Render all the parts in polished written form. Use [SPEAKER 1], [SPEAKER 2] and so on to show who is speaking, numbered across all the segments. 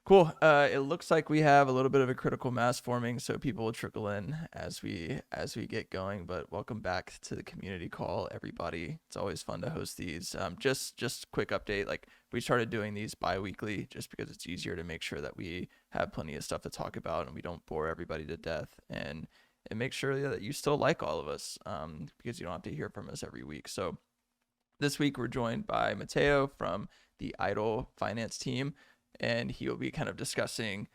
[SPEAKER 1] Cool. It looks like we have a little bit of a critical mass forming, so people will trickle in as we get going. But welcome back to the community call, everybody. It's always fun to host these. Just quick update. Like we started doing these bi-weekly just because it's easier to make sure that we have plenty of stuff to talk about and we don't bore everybody to death. And make sure that you still like all of us, because you don't have to hear from us every week. So this week we're joined by Matteo from the Idle Finance team, and he will be kind of discussing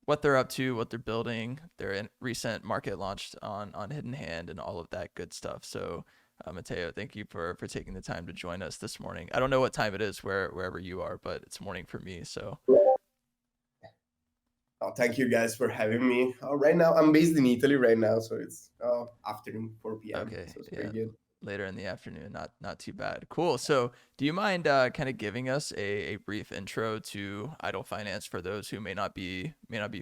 [SPEAKER 1] what they're up to, what they're building, their recent market launch on Hidden Hand, and all of that good stuff. So, Matteo, thank you for taking the time to join us this morning. I don't know what time it is wherever you are, but it's morning for me. So,
[SPEAKER 2] Oh, thank you guys for having me. Right now, I'm based in Italy right now, so it's afternoon, 4 p.m.
[SPEAKER 1] okay,
[SPEAKER 2] So it's
[SPEAKER 1] yeah,
[SPEAKER 2] pretty good.
[SPEAKER 1] later in the afternoon, not too bad. Cool. So, do you mind kind of giving us a brief intro to Idle Finance for those who may not be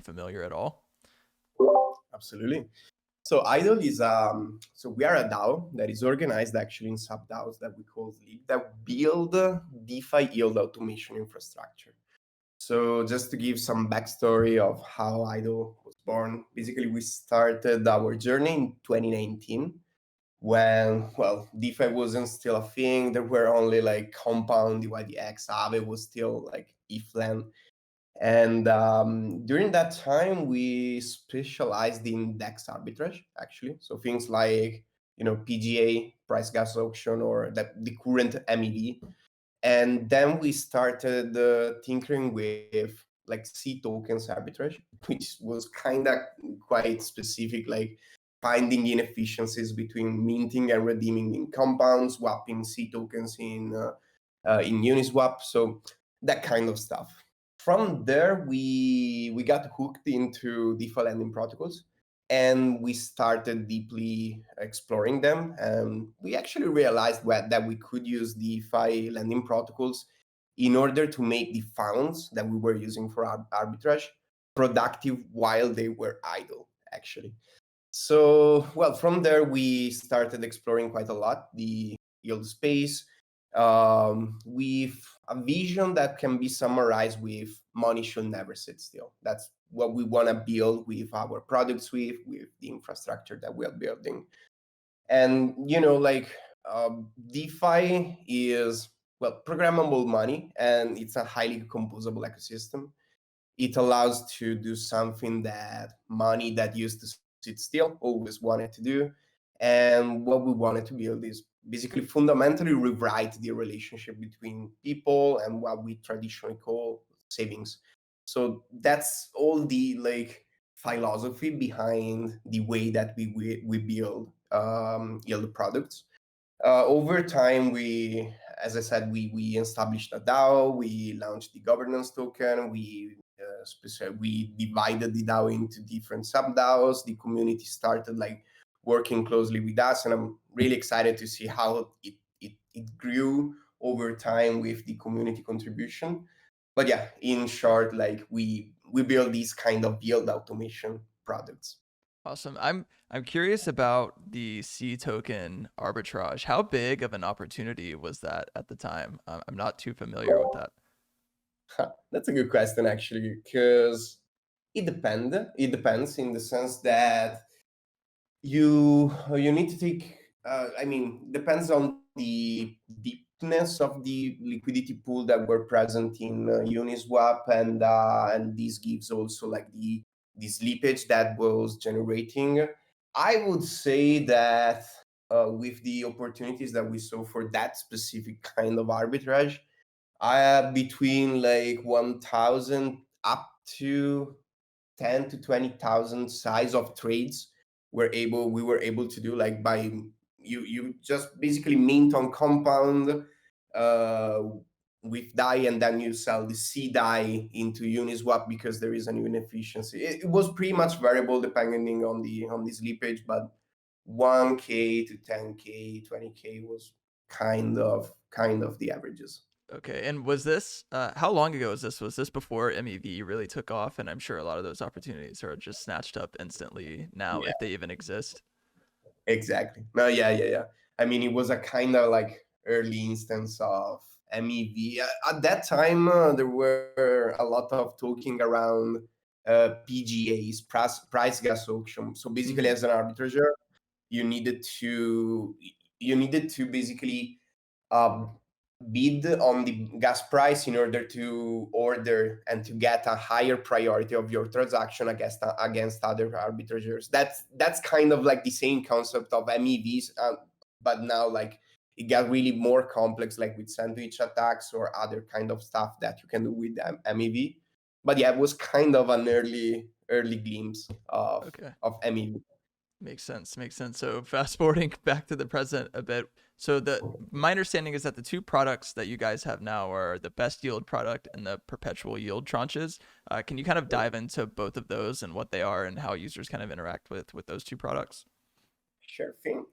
[SPEAKER 1] familiar at all?
[SPEAKER 2] Absolutely. So Idle is so we are a DAO that is organized actually in sub DAOs that we call League that build DeFi yield automation infrastructure. So just to give some backstory of how Idle was born, basically we started our journey in 2019 when, well, DeFi wasn't still a thing. There were only like Compound, DYDX, Aave was still like ETHLend. And during that time, we specialized in DEX arbitrage, actually. So things like, PGA, price gas auction, or the current MEV. And then we started tinkering with like C tokens arbitrage, which was kind of quite specific, like finding inefficiencies between minting and redeeming in Compound, swapping C tokens in Uniswap, so that kind of stuff. From there, we got hooked into DeFi lending protocols, and we started deeply exploring them. And we actually realized that we could use DeFi lending protocols in order to make the funds that we were using for arbitrage productive while they were idle, actually. So, well, from there, we started exploring quite a lot the yield space, with a vision that can be summarized with money should never sit still. That's what we want to build with our product suite, with the infrastructure that we are building. And, DeFi is, well, programmable money, and it's a highly composable ecosystem. It allows to do something that money that used to sit still always wanted to do. And what we wanted to build is basically fundamentally rewrite the relationship between people and what we traditionally call savings. So that's all the like philosophy behind the way that we build yield products. Over time, as I said, we established a DAO. We launched the governance token. We divided the DAO into different sub DAOs. The community started like working closely with us, and I'm really excited to see how it grew over time with the community contribution. But yeah, in short, like we build these kind of yield automation products.
[SPEAKER 1] Awesome. I'm curious about the C token arbitrage. How big of an opportunity was that at the time? I'm not too familiar with that.
[SPEAKER 2] That's a good question, actually, because it depends in the sense that you need to take. I mean, depends on the deepness of the liquidity pool that were present in Uniswap, and this gives also like the slippage that was generating. I would say that with the opportunities that we saw for that specific kind of arbitrage, between like 1,000 up to 10 to 20,000 size of trades we were able to do, like by you just basically mint on Compound uh, with DAI, and then you sell the C DAI into Uniswap because there is an inefficiency. It was pretty much variable depending on the slippage, but 1K to 10K, 20K was kind of the averages.
[SPEAKER 1] Okay. And was this how long ago was this? Was this before MEV really took off? And I'm sure a lot of those opportunities are just snatched up instantly now,
[SPEAKER 2] Yeah,
[SPEAKER 1] if they even exist.
[SPEAKER 2] exactly. No, yeah. I mean, it was a kind of like early instance of MEV. At that time, there were a lot of talking around PGAs, price gas auction. So basically,
[SPEAKER 1] Mm-hmm.
[SPEAKER 2] as an arbitrager, you needed to basically um, bid on the gas price in order to order and to get a higher priority of your transaction against other arbitrageurs. That's kind of like the same concept of MEVs, but now like it got really more complex, like with sandwich attacks or other kind of stuff that you can do with MEV. But yeah, it was kind of an early glimpse
[SPEAKER 1] Okay.
[SPEAKER 2] of MEV.
[SPEAKER 1] Makes sense. Makes sense. So fast forwarding back to the present a bit. So my understanding is that the two products that you guys have now are the best yield product and the perpetual yield tranches. Can you kind of dive into both of those and what they are and how users kind of interact with those two products?
[SPEAKER 2] Sure thing.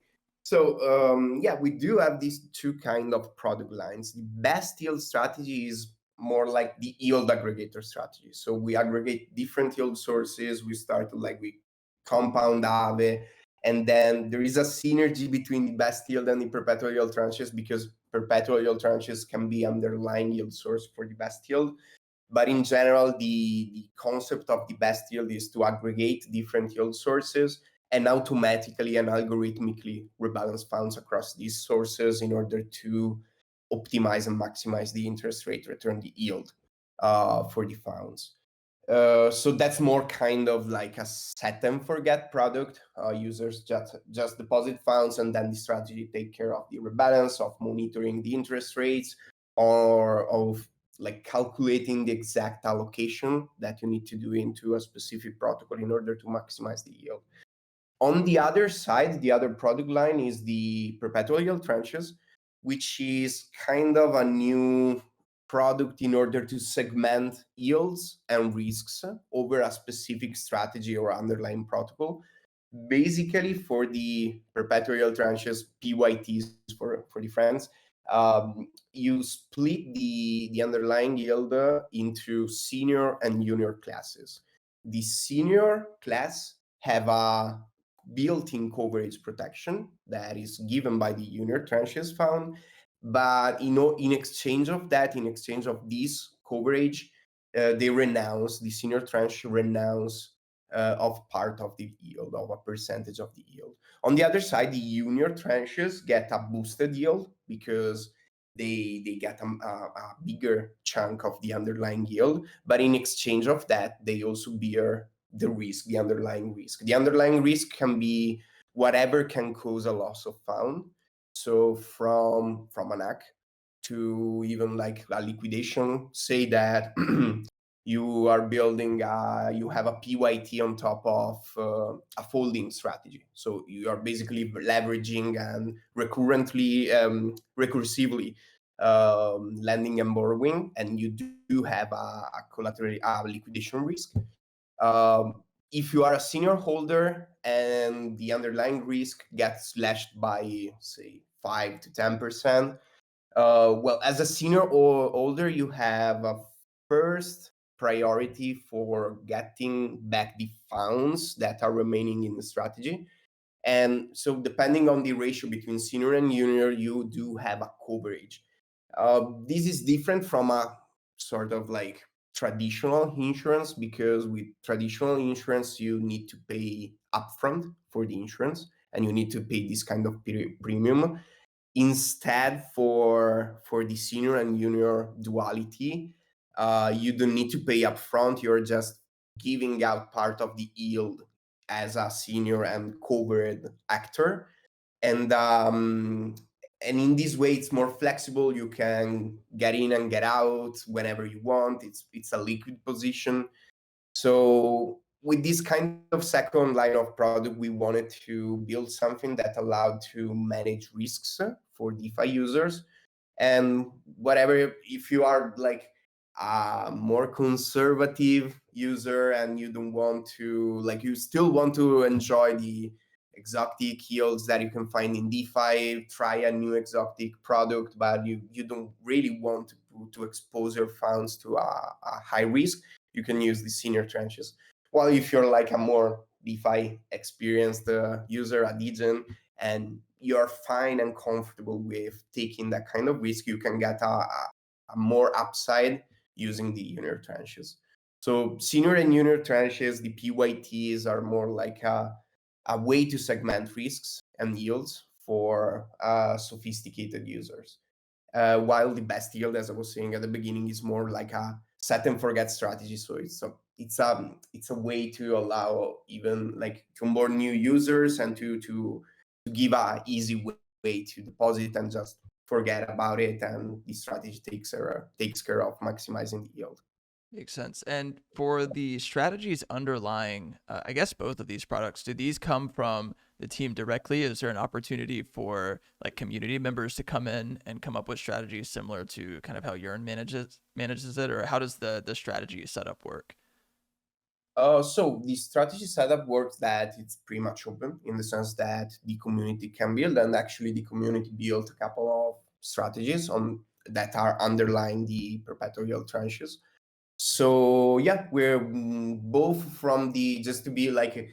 [SPEAKER 2] So yeah, we do have these two kind of product lines. The best yield strategy is more like the yield aggregator strategy. So we aggregate different yield sources. We start like we compound Aave, and then there is a synergy between the best yield and the perpetual yield tranches because perpetual yield tranches can be underlying yield source for the best yield. But in general, the concept of the best yield is to aggregate different yield sources and automatically and algorithmically rebalance funds across these sources in order to optimize and maximize the interest rate return, the yield for the funds. So that's more kind of like a set and forget product. Users just deposit funds, and then the strategy take care of the rebalance, of monitoring the interest rates, or of like calculating the exact allocation that you need to do into a specific protocol in order to maximize the yield. On the other side, the other product line is the perpetual yield tranches, which is kind of a new product in order to segment yields and risks over a specific strategy or underlying protocol. Basically, for the perpetual yield tranches, PYTs for the friends, you split the underlying yield into senior and junior classes. The senior class have a built-in coverage protection that is given by the junior tranches fund. But in exchange of that, in exchange of this coverage, the senior tranche renounce of part of the yield, of a percentage of the yield. On the other side, the junior tranches get a boosted yield because they get a bigger chunk of the underlying yield. But in exchange of that, they also bear the risk, the underlying risk. The underlying risk can be whatever can cause a loss of fund. So from an hack to even like a liquidation, say that you are building, you have a PYT on top of a folding strategy. So you are basically leveraging and recursively lending and borrowing, and you do have a collateral, a liquidation risk. If you are a senior holder and the underlying risk gets slashed by, say, 5 to 10%, well, as a senior or older, you have a first priority for getting back the funds that are remaining in the strategy. And so, depending on the ratio between senior and junior, you do have a coverage. This is different from a sort of like traditional insurance because with traditional insurance, you need to pay upfront for the insurance and you need to pay this kind of premium. Instead, for the senior and junior duality, you don't need to pay upfront. You're just giving out part of the yield as a senior and covered actor, and in this way, it's more flexible. You can get in and get out whenever you want. It's a liquid position. So with this kind of second line of product, we wanted to build something that allowed to manage risks for DeFi users. And whatever, if you are like a more conservative user and you don't want to, like, you still want to enjoy the exotic yields that you can find in DeFi, try a new exotic product, but you don't really want to expose your funds to a high risk, you can use the senior tranches. While if you're like a more DeFi experienced user, a degen, and you're fine and comfortable with taking that kind of risk, you can get a more upside using the junior tranches. So senior and junior tranches, the PYTs are more like a way to segment risks and yields for sophisticated users. While the best yield, as I was saying at the beginning, is more like a set and forget strategy. So it's a way to allow even like to onboard new users and to give a easy way to deposit and just forget about it, and the strategy takes care of maximizing the yield.
[SPEAKER 1] Makes sense. And for the strategies underlying, I guess both of these products, do these come from the team directly? Is there an opportunity for like community members to come in and come up with strategies similar to kind of how Yearn manages it, or how does the strategy setup work?
[SPEAKER 2] So the strategy setup works that it's pretty much open in the sense that the community can build, and actually the community built a couple of strategies on that are underlying the perpetual yield tranches. So yeah, we're both from the just to be like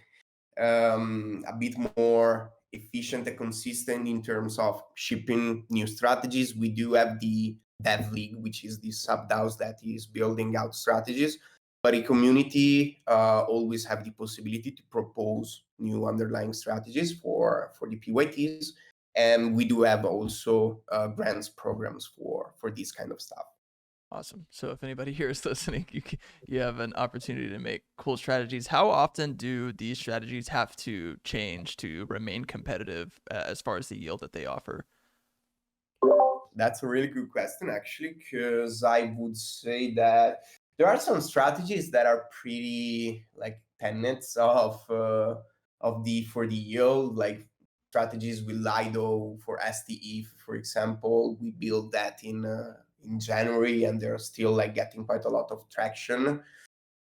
[SPEAKER 2] a bit more efficient and consistent in terms of shipping new strategies. We do have the Dev League, which is the sub DAOs that is building out strategies, but a community always have the possibility to propose new underlying strategies for the PYTs, and we do have also grants programs for this kind of stuff.
[SPEAKER 1] Awesome. So if anybody here is listening, you have an opportunity to make cool strategies. How often do these strategies have to change to remain competitive as far as the yield that they offer?
[SPEAKER 2] That's a really good question, actually, because I would say that there are some strategies that are pretty like tenets of the for the yield, like strategies with Lido for STE, for example. We built that in January, and they're still like getting quite a lot of traction.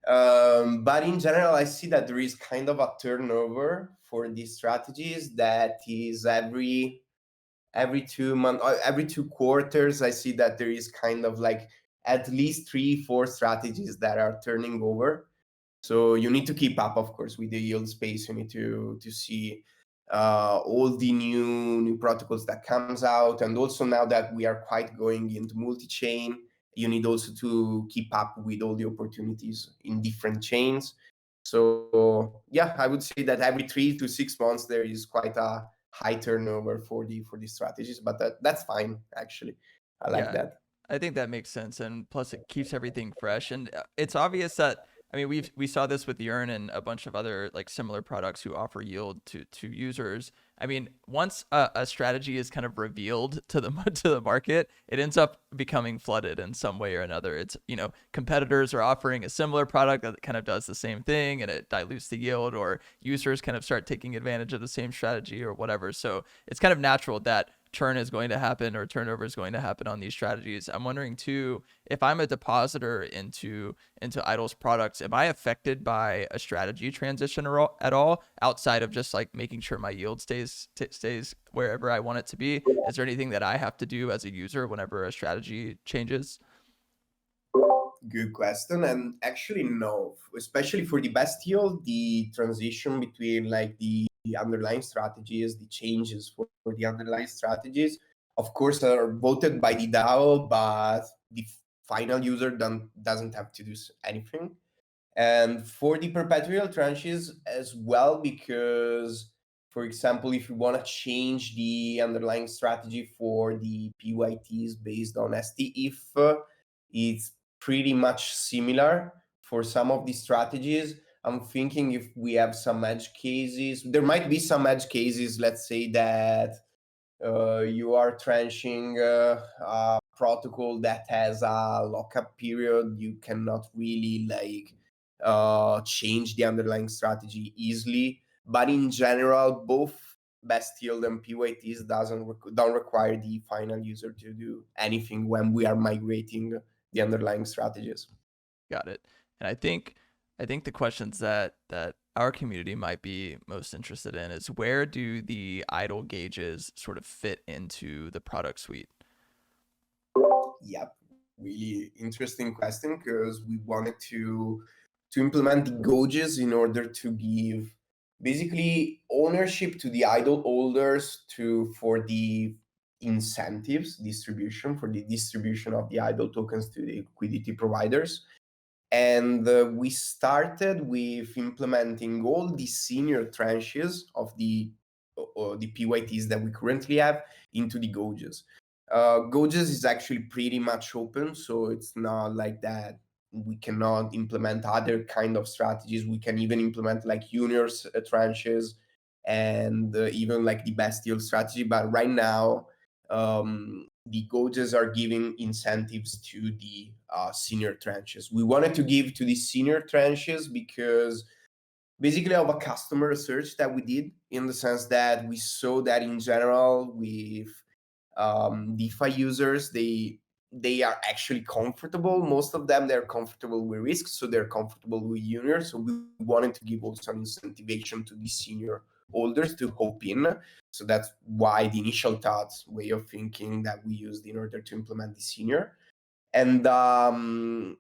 [SPEAKER 2] But in general, I see that there is kind of a turnover for these strategies that is every 2 months, every 2 quarters. I see that there is kind of like at least 3 4 strategies that are turning over. So you need to keep up, of course, with the yield space. You need to see all the new protocols that comes out, and also now that we are quite going into multi-chain, you need also to keep up with all the opportunities in different chains. So yeah, I would say that every 3 to 6 months there is quite a high turnover for the strategies, but that's fine actually. I like
[SPEAKER 1] Yeah,
[SPEAKER 2] that.
[SPEAKER 1] I think that makes sense, and plus it keeps everything fresh. And it's obvious that I mean we saw this with Yearn and a bunch of other like similar products who offer yield to users. I mean, once a strategy is kind of revealed to the to the market, it ends up becoming flooded in some way or another. It's competitors are offering a similar product that kind of does the same thing, and it dilutes the yield, or users kind of start taking advantage of the same strategy or whatever. So it's kind of natural that churn is going to happen or turnover is going to happen on these strategies. I'm wondering too, if I'm a depositor into Idle's products, am I affected by a strategy transition at all outside of just like making sure my yield stays wherever I want it to be? Is there anything that I have to do as a user whenever a strategy changes?
[SPEAKER 2] Good question. And actually, no, especially for the best yield, the transition between like the underlying strategies, the changes for the underlying strategies, of course, are voted by the DAO, but the final user doesn't have to do anything. And for the perpetual tranches as well, because, for example, if you want to change the underlying strategy for the PYTs based on STIF, it's pretty much similar for some of the strategies. I'm thinking if we have some edge cases, there might be some edge cases. Let's say that you are trenching a protocol that has a lockup period. You cannot really like change the underlying strategy easily. But in general, both best yield and PYTs don't require the final user to do anything when we are migrating the underlying strategies.
[SPEAKER 1] Got it. And I think the questions that our community might be most interested in is where do the idle gauges sort of fit into the product suite?
[SPEAKER 2] Yep, really interesting question, because we wanted to implement the gauges in order to give basically ownership to the idle holders to for the incentives distribution, for the distribution of the idle tokens to the liquidity providers. And we started with implementing all the senior tranches of the PYTs that we currently have into the Gauges. Gauges is actually pretty much open, so it's not like that we cannot implement other kind of strategies. We can even implement like juniors tranches and even like the bestial strategy. But right now, the Gauges are giving incentives to the senior tranches. We wanted to give to the senior tranches because basically of a customer research that we did, in the sense that we saw that in general with DeFi users, they are actually comfortable. Most of them, they're comfortable with risks, so they're comfortable with juniors. So we wanted to give also an incentivation to the senior holders to hope in. So that's why the initial thoughts, way of thinking that we used in order to implement the senior. And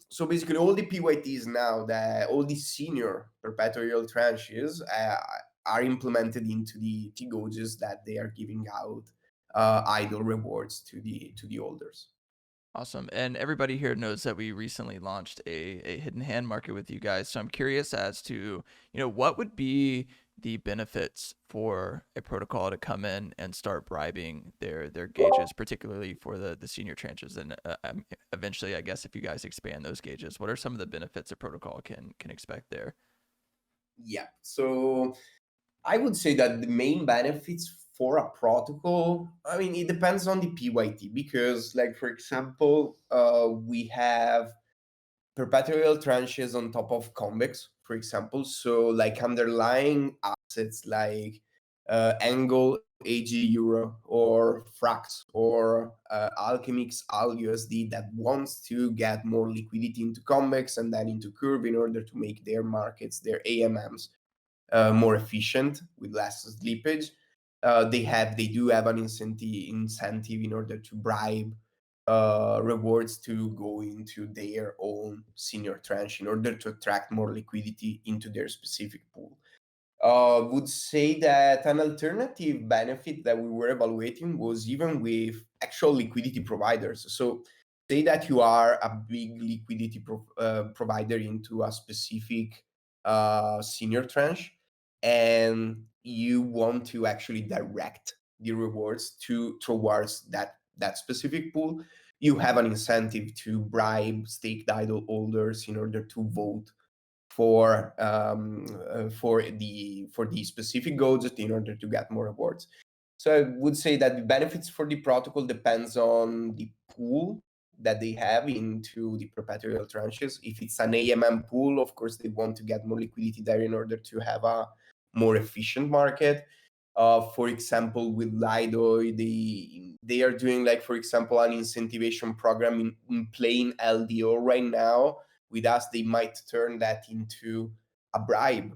[SPEAKER 2] so basically all the PYTs now, that all the senior perpetual tranches are implemented into the T-Gauges that they are giving out idle rewards to the holders.
[SPEAKER 1] Awesome. And everybody here knows that we recently launched a hidden hand market with you guys. So I'm curious as to, what would be the benefits for a protocol to come in and start bribing their gauges, particularly for the senior tranches, and eventually, I guess, if you guys expand those gauges, what are some of the benefits a protocol can expect there?
[SPEAKER 2] Yeah. So I would say that the main benefits for a protocol, I mean, it depends on the PYT, because, like, for example, we have perpetual tranches on top of convex, for example. So, like, underlying assets like Angle AG Euro or Frax or Alchemix Al USD that wants to get more liquidity into convex and then into Curve in order to make their markets, their AMMs, more efficient with less slippage. They do have an incentive in order to bribe rewards to go into their own senior tranche in order to attract more liquidity into their specific pool. Would say that an alternative benefit that we were evaluating was even with actual liquidity providers. So say that you are a big liquidity provider into a specific senior tranche, and you want to actually direct the rewards towards that specific pool. You have an incentive to bribe staked idle holders in order to vote for the specific goals in order to get more rewards. So I would say that the benefits for the protocol depends on the pool that they have into the perpetual tranches. If it's an AMM pool, of course, they want to get more liquidity there in order to have a more efficient market. For example, with Lido, they are doing, like, for example, an incentivation program in plain LDO right now. With us, they might turn that into a bribe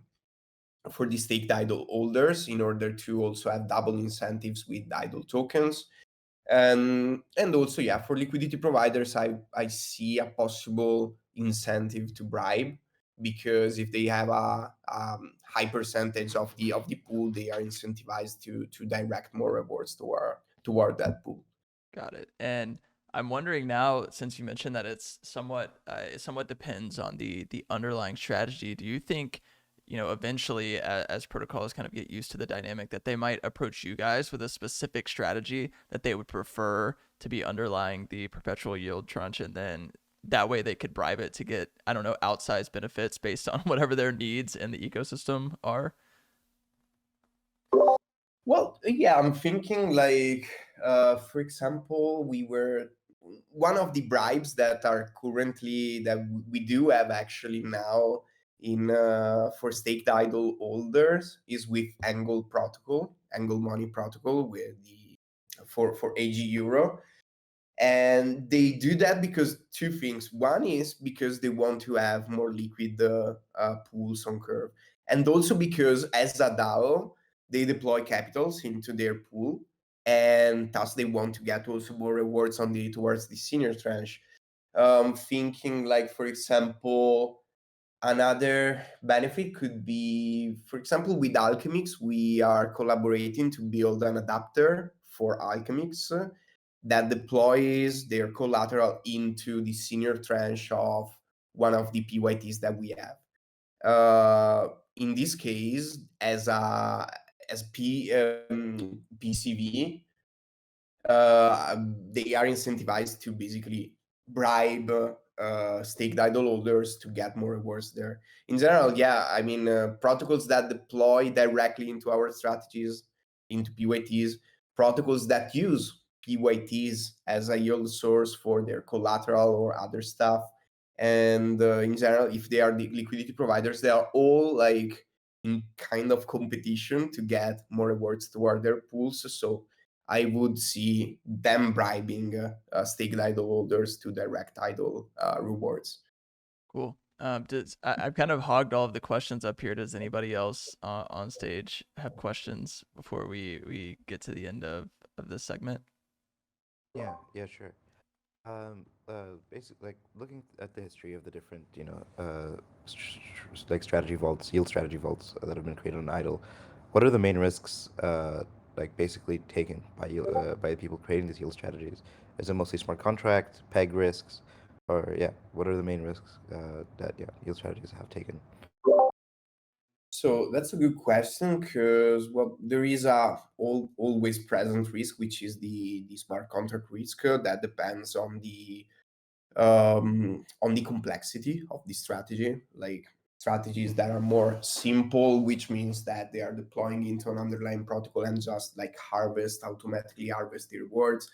[SPEAKER 2] for the staked idle holders in order to also have double incentives with idle tokens. And also, yeah, for liquidity providers, I see a possible incentive to bribe, because if they have a high percentage of the pool, they are incentivized to direct more rewards toward that pool.
[SPEAKER 1] Got it. And I'm wondering now, since you mentioned that it somewhat depends on the underlying strategy. Do you think, eventually, as protocols kind of get used to the dynamic, that they might approach you guys with a specific strategy that they would prefer to be underlying the perpetual yield tranche, and then that way they could bribe it to get, I don't know, outsized benefits based on whatever their needs in the ecosystem are?
[SPEAKER 2] Well, yeah, I'm thinking, like, for example, we were one of the bribes that are currently that we do have actually now in for staked idle holders is with Angle Protocol, Angle Money Protocol, with the for AG Euro. And they do that because two things. One is because they want to have more liquid pools on Curve, and also because as a DAO, they deploy capitals into their pool, and thus they want to get also more rewards on the towards the senior tranche. Thinking, like, for example, Another benefit could be, for example, with Alchemix, we are collaborating to build an adapter for Alchemix that deploys their collateral into the senior tranche of one of the PYTs that we have. In this case, as PCV, they are incentivized to basically bribe staked idle holders to get more rewards there. In general, yeah, I mean, protocols that deploy directly into our strategies, into PYTs, protocols that use PYTs as a yield source for their collateral or other stuff. And in general, if they are the liquidity providers, they are all like in kind of competition to get more rewards toward their pools. So I would see them bribing staked idle holders to direct idle rewards.
[SPEAKER 1] Cool. I've kind of hogged all of the questions up here. Does anybody else on stage have questions before we get to the end of this segment?
[SPEAKER 3] Yeah, sure. Basically, like looking at the history of the different, like strategy vaults, yield strategy vaults that have been created on Idle, what are the main risks, like basically taken by people creating these yield strategies? Is it mostly smart contract, peg risks, or yeah, what are the main risks that yield strategies have taken?
[SPEAKER 2] So that's a good question because well, there is a always present risk, which is the smart contract risk that depends on the complexity of the strategy. Like strategies that are more simple, which means that they are deploying into an underlying protocol and just like automatically harvest the rewards.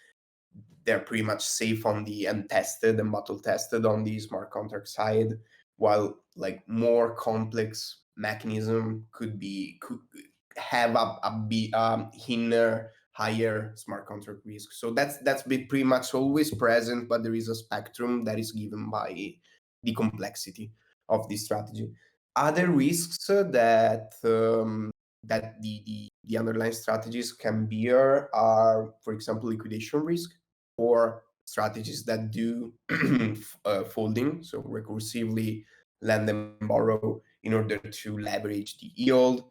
[SPEAKER 2] They're pretty much safe on the untested and battle tested on the smart contract side, while like more complex mechanism could have a inner higher smart contract risk. So that's been pretty much always present, but there is a spectrum that is given by the complexity of the strategy. Other risks that the underlying strategies can bear are, for example, liquidation risk or strategies that do folding, so recursively lend and borrow in order to leverage the yield.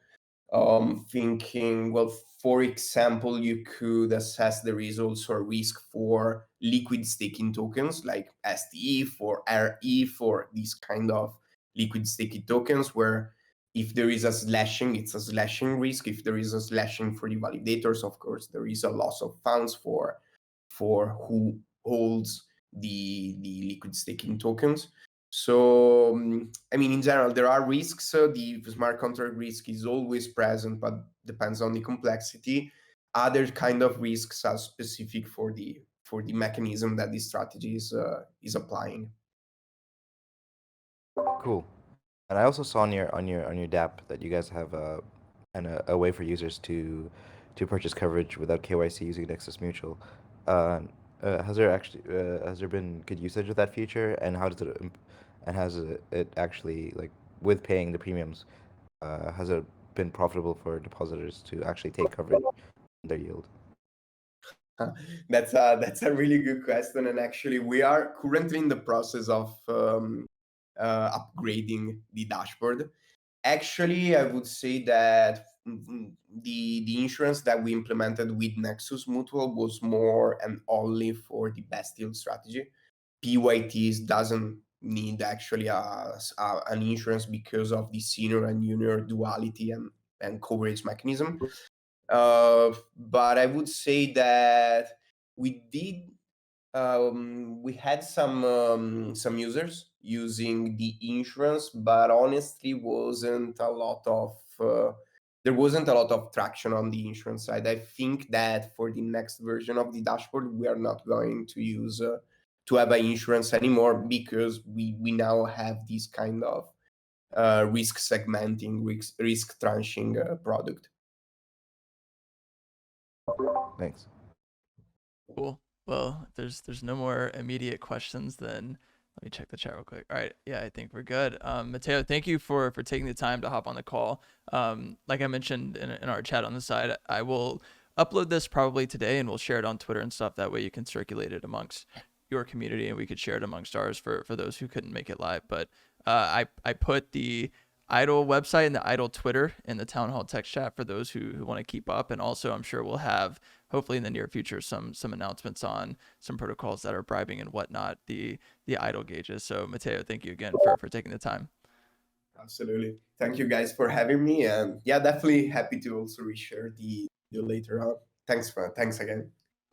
[SPEAKER 2] Thinking, well, for example, you could assess there is also a risk for liquid staking tokens like STE or RE for these kind of liquid staking tokens, where if there is a slashing, it's a slashing risk. If there is a slashing for the validators, of course, there is a loss of funds for who holds the liquid staking tokens. So, I mean, in general, there are risks. The smart contract risk is always present, but depends on the complexity. Other kind of risks are specific for the mechanism that the strategy is applying.
[SPEAKER 3] Cool. And I also saw on your dApp that you guys have a way for users to purchase coverage without KYC using Nexus Mutual. Uh, has there been good usage of that feature, and how does it actually, like, with paying the premiums, has it been profitable for depositors to actually take coverage in their yield?
[SPEAKER 2] That's a really good question, and actually, we are currently in the process of upgrading the dashboard. Actually, I would say that the insurance that we implemented with Nexus Mutual was more and only for the best yield strategy. PYTs doesn't need actually an insurance because of the senior and junior duality and coverage mechanism. But I would say that we did we had some users using the insurance, but honestly wasn't a lot of there wasn't a lot of traction on the insurance side. I think that for the next version of the dashboard, we are not going to use to have an insurance anymore because we now have this kind of risk segmenting, risk tranching product.
[SPEAKER 3] Thanks.
[SPEAKER 1] Cool. Well, if there's no more immediate questions, then let me check the chat real quick. All right. Yeah, I think we're good. Matteo, thank you for taking the time to hop on the call. Like I mentioned in our chat on the side, I will upload this probably today and we'll share it on Twitter and stuff. That way you can circulate it amongst your community and we could share it amongst ours for those who couldn't make it live. But I put the Idle website and the Idle Twitter in the Town Hall text chat for those who want to keep up. And also, I'm sure we'll have, hopefully in the near future, some announcements on some protocols that are bribing and whatnot, the idle gauges. So Matteo, thank you again for taking the time.
[SPEAKER 2] Absolutely. Thank you guys for having me. And yeah, definitely happy to also reshare the video later on. Thanks, man. Thanks again.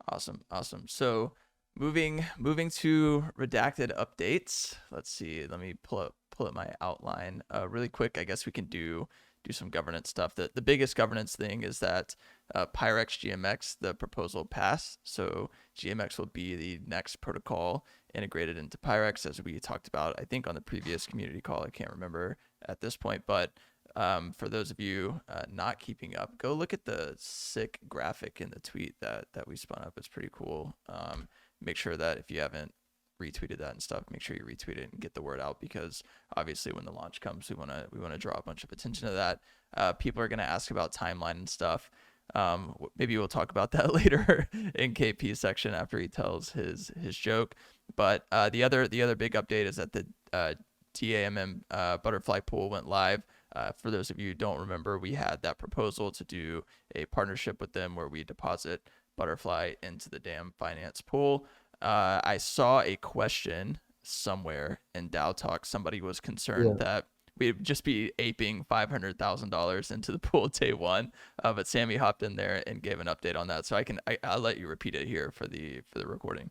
[SPEAKER 1] Awesome. So moving to redacted updates. Let's see. Let me pull up my outline really quick. I guess we can do some governance stuff. The biggest governance thing is that Pyrex GMX, the proposal passed. So GMX will be the next protocol integrated into Pyrex, as we talked about, I think, on the previous community call. I can't remember at this point, but for those of you not keeping up, go look at the sick graphic in the tweet that we spun up. It's pretty cool. Make sure that if you haven't retweeted that and stuff, make sure you retweet it and get the word out, because obviously when the launch comes, we want to draw a bunch of attention to that. People are going to ask about timeline and stuff. Maybe we'll talk about that later in KP section after he tells his joke. But the other big update is that the TAMM butterfly pool went live. For those of you who don't remember, we had that proposal to do a partnership with them where we deposit Butterfly into the Damm finance pool. I saw a question somewhere in DAO Talk. Somebody was concerned that we'd just be aping $500,000 into the pool day one. But Sammy hopped in there and gave an update on that. So I'll let you repeat it here for the recording.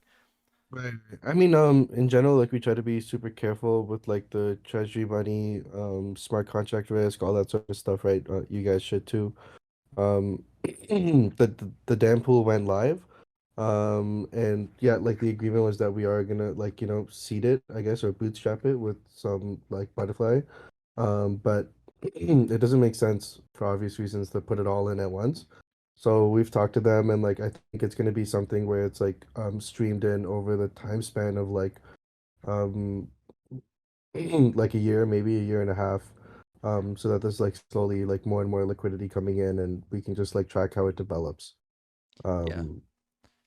[SPEAKER 4] Right. I mean, in general, like we try to be super careful with like the treasury money, smart contract risk, all that sort of stuff, right? You guys should too. The Damm pool went live. And yeah, like the agreement was that we are gonna like, seed it, I guess, or bootstrap it with some like butterfly. But it doesn't make sense for obvious reasons to put it all in at once. So we've talked to them, and like I think it's gonna be something where it's like streamed in over the time span of like um like a year, maybe a year and a half. So that there's like slowly like more and more liquidity coming in, and we can just like track how it develops.
[SPEAKER 1] Yeah.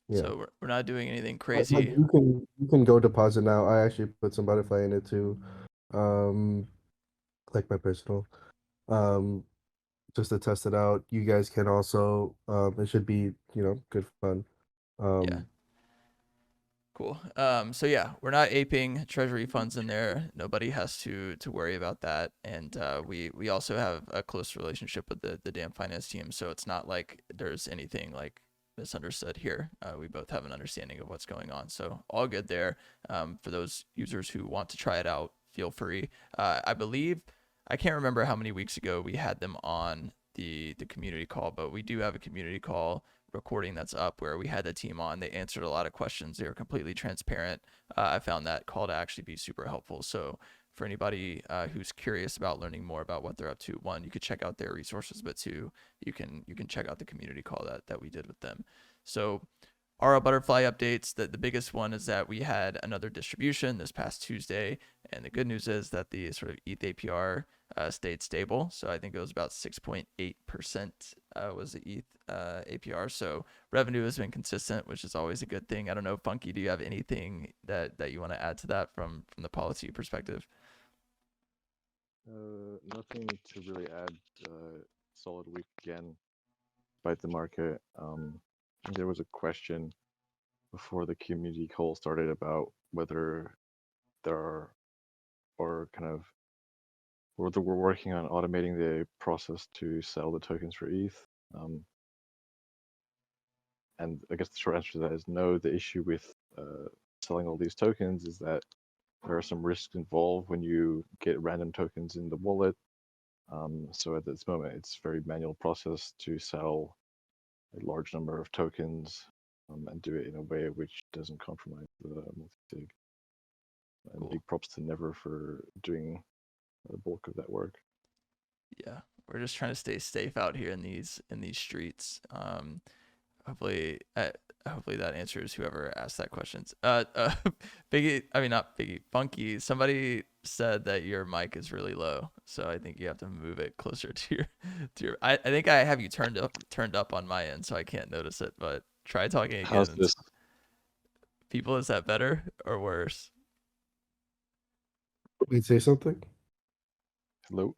[SPEAKER 4] Yeah.
[SPEAKER 1] So we're not doing anything
[SPEAKER 4] Like
[SPEAKER 1] crazy.
[SPEAKER 4] you can go deposit now. I actually put some butterfly in it too. Like my personal. Um, just to test it out. You guys can also it should be, good fun.
[SPEAKER 1] Yeah. Cool. So yeah, we're not aping treasury funds in there. Nobody has to worry about that. And we also have a close relationship with the Damm finance team, so it's not like there's anything like misunderstood here. We both have an understanding of what's going on, so all good there. For those users who want to try it out, feel free. I believe, I can't remember how many weeks ago we had them on the community call, but we do have a community call recording that's up where we had the team on. They answered a lot of questions. They were completely transparent. I found that call to actually be super helpful. So for anybody who's curious about learning more about what they're up to, one, you could check out their resources, but two, you can check out the community call that we did with them. So RL Butterfly updates, the biggest one is that we had another distribution this past Tuesday, and the good news is that the sort of ETH APR stayed stable. So I think it was about 6.8% was the ETH APR. So revenue has been consistent, which is always a good thing. I don't know, Funky, do you have anything that you want to add to that from the policy perspective?
[SPEAKER 5] Nothing to really add. Solid week again, despite the market. There was a question before the community call started about whether there are, or kind of, whether we're working on automating the process to sell the tokens for ETH. And I guess the short answer to that is no. The issue with selling all these tokens is that there are some risks involved when you get random tokens in the wallet. So at this moment, it's a very manual process to sell a large number of tokens and do it in a way which doesn't compromise the multi-sig. And
[SPEAKER 1] Cool.
[SPEAKER 5] big props to Never for doing the bulk of that work.
[SPEAKER 1] Yeah, we're just trying to stay safe out here in these streets. Hopefully that answers whoever asked that questions. Biggie, I mean not Biggie, Funky. Somebody said that your mic is really low, so I think you have to move it closer to your. I think I have you turned up on my end, so I can't notice it. But try talking again.
[SPEAKER 5] How's this?
[SPEAKER 1] People, is that better or worse?
[SPEAKER 4] Wait, say something?
[SPEAKER 5] Hello?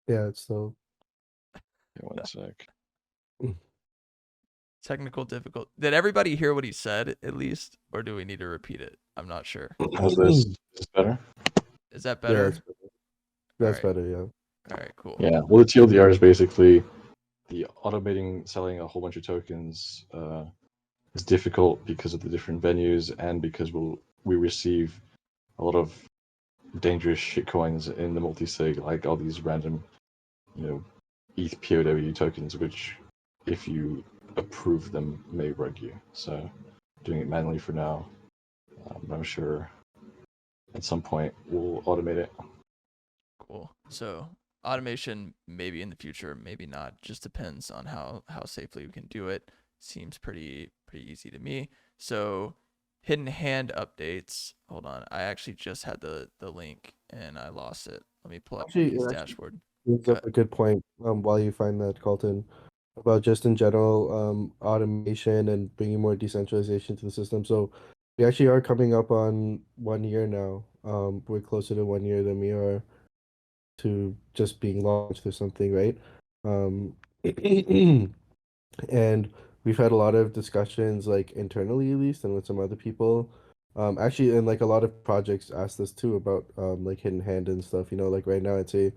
[SPEAKER 4] Yeah, it's still.
[SPEAKER 5] Yeah, one sec.
[SPEAKER 1] Technical difficult. Did everybody hear what he said at least, or do we need to repeat it? I'm not sure.
[SPEAKER 5] How's this? Is this better?
[SPEAKER 1] Is that
[SPEAKER 4] Yeah,
[SPEAKER 1] better?
[SPEAKER 4] that's
[SPEAKER 1] All right.
[SPEAKER 4] better. Yeah.
[SPEAKER 1] All right. Cool.
[SPEAKER 5] Yeah. Well, the TLDR is basically the automating selling a whole bunch of tokens is difficult because of the different venues and because we receive a lot of dangerous shitcoins in the multi-sig, like all these random, ETH POW tokens, which if you approve them may rug you. So doing it manually for now. But I'm sure at some point we'll automate it.
[SPEAKER 1] Cool. So automation maybe in the future, maybe not. Just depends on how safely we can do it. Seems pretty easy to me. So hidden hand updates. Hold on. I actually just had the link and I lost it. Let me pull up
[SPEAKER 4] Actually,
[SPEAKER 1] his
[SPEAKER 4] it actually
[SPEAKER 1] dashboard.
[SPEAKER 4] brings
[SPEAKER 1] Go
[SPEAKER 4] up
[SPEAKER 1] ahead.
[SPEAKER 4] a good point. While you find that, Colton, about just in general, automation and bringing more decentralization to the system. So we actually are coming up on 1 year now. We're closer to 1 year than we are to just being launched or something, right? Um, and we've had a lot of discussions, like internally at least, and with some other people. Actually, and like a lot of projects asked us too about like hidden hand and stuff. Like right now, I'd say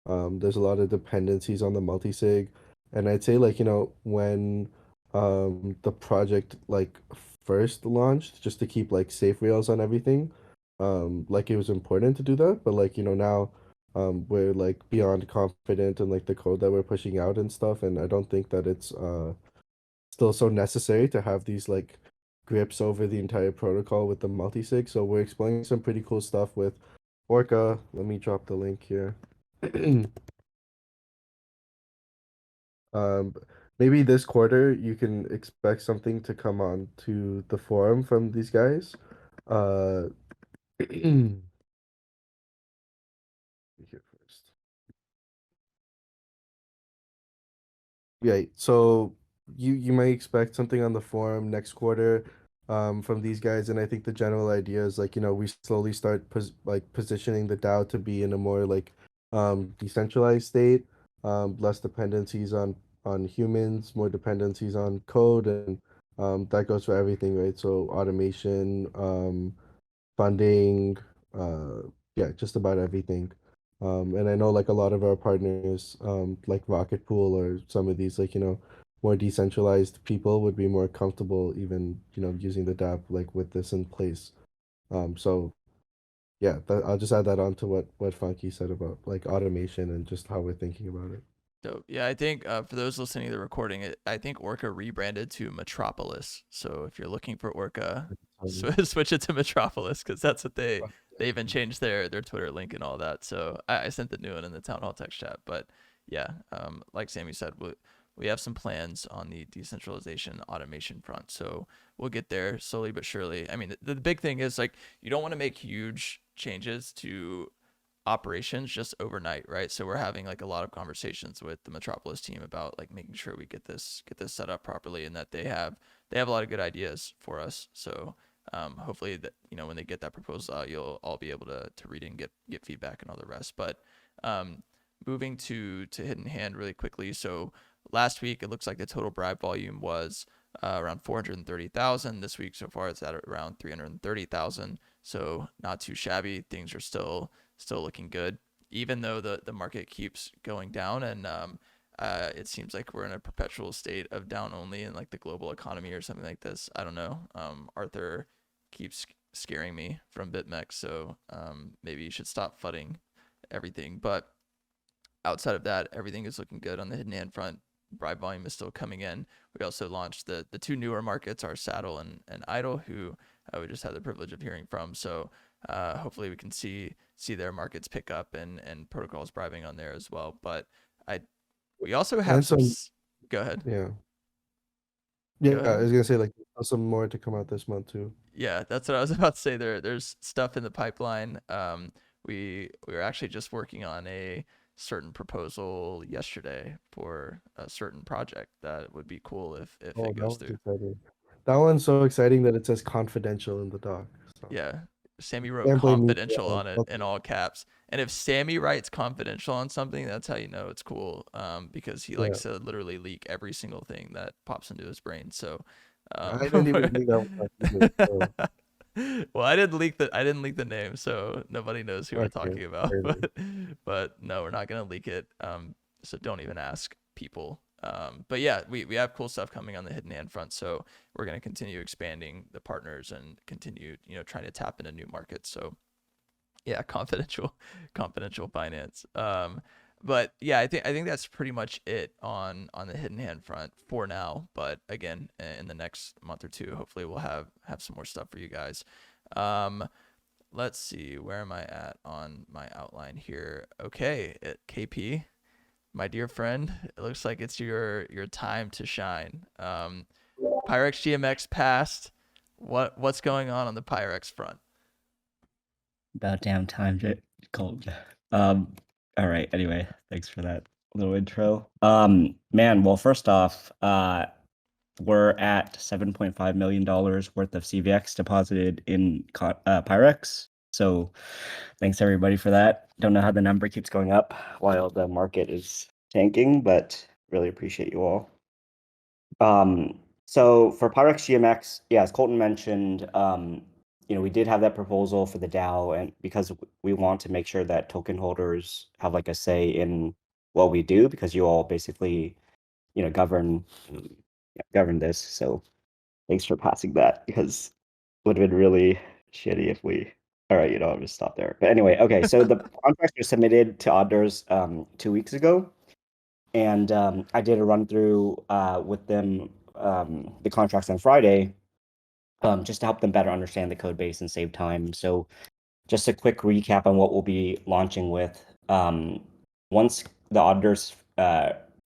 [SPEAKER 4] there's a lot of dependencies on the multi-sig, and I'd say like when the project like first launched, just to keep like safe rails on everything, like it was important to do that. But like now, we're like beyond confident in like the code that we're pushing out and stuff, and I don't think that it's still so necessary to have these like grips over the entire protocol with the multi-sig. So we're exploring some pretty cool stuff with Orca. Let me drop the link here. Um, maybe this quarter you can expect something to come on to the forum from these guys. Uh, here first. Yeah, so you might expect something on the forum next quarter from these guys, and I think the general idea is like we slowly start positioning the DAO to be in a more like decentralized state, less dependencies on humans, more dependencies on code, and that goes for everything, right? So automation, funding, yeah, just about everything. And I know like a lot of our partners, like Rocket Pool or some of these like, more decentralized people would be more comfortable even, using the dApp like with this in place. So yeah, I'll just add that on to what Funky said about like automation and just how we're thinking about it.
[SPEAKER 1] Dope. Yeah, I think for those listening to the recording, I think Orca rebranded to Metropolis. So if you're looking for Orca, switch it to Metropolis because that's what they even changed their Twitter link and all that. So I sent the new one in the town hall text chat. But yeah, like Sammy said, we have some plans on the decentralization automation front. So we'll get there slowly but surely. I mean, the big thing is like you don't want to make huge changes to operations just overnight, right? So we're having like a lot of conversations with the Metropolis team about like making sure we get this set up properly and that they have a lot of good ideas for us. So hopefully that when they get that proposal out, you'll all be able to read it and get feedback and all the rest. But moving to hidden hand really quickly. So last week it looks like the total bribe volume was around 430,000. This week so far it's at around 330,000. So not too shabby. Things are still looking good, even though the market keeps going down and it seems like we're in a perpetual state of down only in like the global economy or something like this. I don't know. Arthur keeps scaring me from BitMEX, so maybe you should stop fudding everything. But outside of that, everything is looking good on the hidden hand front. Bribe volume is still coming in. We also launched the two newer markets, our Saddle and Idle, who we just had the privilege of hearing from. So hopefully we can see their markets pick up and protocols bribing on there as well. But we also have
[SPEAKER 4] And
[SPEAKER 1] some.
[SPEAKER 4] some,
[SPEAKER 1] Go ahead.
[SPEAKER 4] yeah.
[SPEAKER 1] Go
[SPEAKER 4] Yeah, I
[SPEAKER 1] ahead.
[SPEAKER 4] was gonna say like some more to come out this month too.
[SPEAKER 1] Yeah, that's what I was about to say. There's stuff in the pipeline. We were actually just working on a certain proposal yesterday for a certain project that would be cool if
[SPEAKER 4] Oh,
[SPEAKER 1] it
[SPEAKER 4] that
[SPEAKER 1] goes
[SPEAKER 4] one's
[SPEAKER 1] through.
[SPEAKER 4] exciting. That one's so exciting that it says confidential in the doc. So
[SPEAKER 1] Yeah, Sammy wrote
[SPEAKER 4] Can't blame me.
[SPEAKER 1] confidential on it in all caps. And if Sammy writes confidential on something, that's how you know it's cool. Because he likes to literally leak every single thing that pops into his brain. So
[SPEAKER 4] I didn't even think that was either, so.
[SPEAKER 1] well, I didn't leak the name, so nobody knows who we're talking about.
[SPEAKER 4] Crazy.
[SPEAKER 1] But no, we're not gonna leak it. So don't even ask people. But yeah, we have cool stuff coming on the hidden hand front, so we're gonna continue expanding the partners and continue, trying to tap into new markets. So yeah, confidential finance. But yeah, I think that's pretty much it on the hidden hand front for now. But again, in the next month or two, hopefully we'll have some more stuff for you guys. Let's see, where am I at on my outline here? Okay, KP, my dear friend, it looks like it's your time to shine. Pyrex GMX passed. What's going on the Pyrex front?
[SPEAKER 6] About damn time to cold. All right. Anyway, thanks for that little intro. Man, well, first off, we're at $7.5 million worth of CVX deposited in Pyrex. So thanks everybody for that. Don't know how the number keeps going up while the market is tanking, but really appreciate you all. So for Pyrex GMX, yeah, as Colton mentioned, we did have that proposal for the DAO, and because we want to make sure that token holders have like a say in what we do, because you all basically, govern this. So thanks for passing that, because it would have been really shitty if we. All right, I'll just stop there. But anyway, okay. So the contracts were submitted to auditors 2 weeks ago, and I did a run through with them the contracts on Friday, just to help them better understand the code base and save time. So just a quick recap on what we'll be launching with. Once the auditors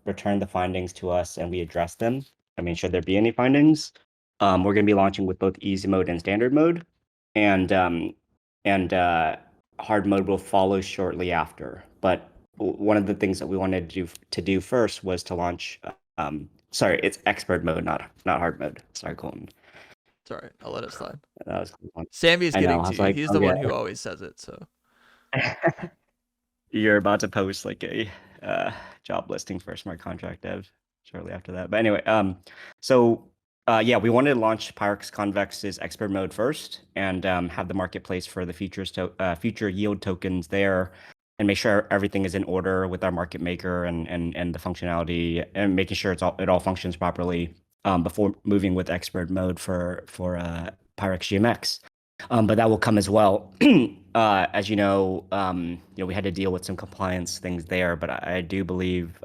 [SPEAKER 6] return the findings to us and we address them, should there be any findings, we're going to be launching with both easy mode and standard mode, and hard mode will follow shortly after. But one of the things that we wanted to do first was to launch. Sorry, it's expert mode, not hard mode. Sorry, Colton.
[SPEAKER 1] Sorry, I'll let it slide.
[SPEAKER 6] That was cool.
[SPEAKER 1] Sammy's getting to you.
[SPEAKER 6] Like,
[SPEAKER 1] He's the one who always says it. So
[SPEAKER 6] you're about to post like a job listing for a smart contract dev shortly after that. But anyway, yeah, we wanted to launch Pyrex Convex's expert mode first, and have the marketplace for the future yield tokens there, and make sure everything is in order with our market maker and the functionality, and making sure it all functions properly before moving with expert mode for Pyrex GMX. But that will come as well. As you know, we had to deal with some compliance things there, but I do believe,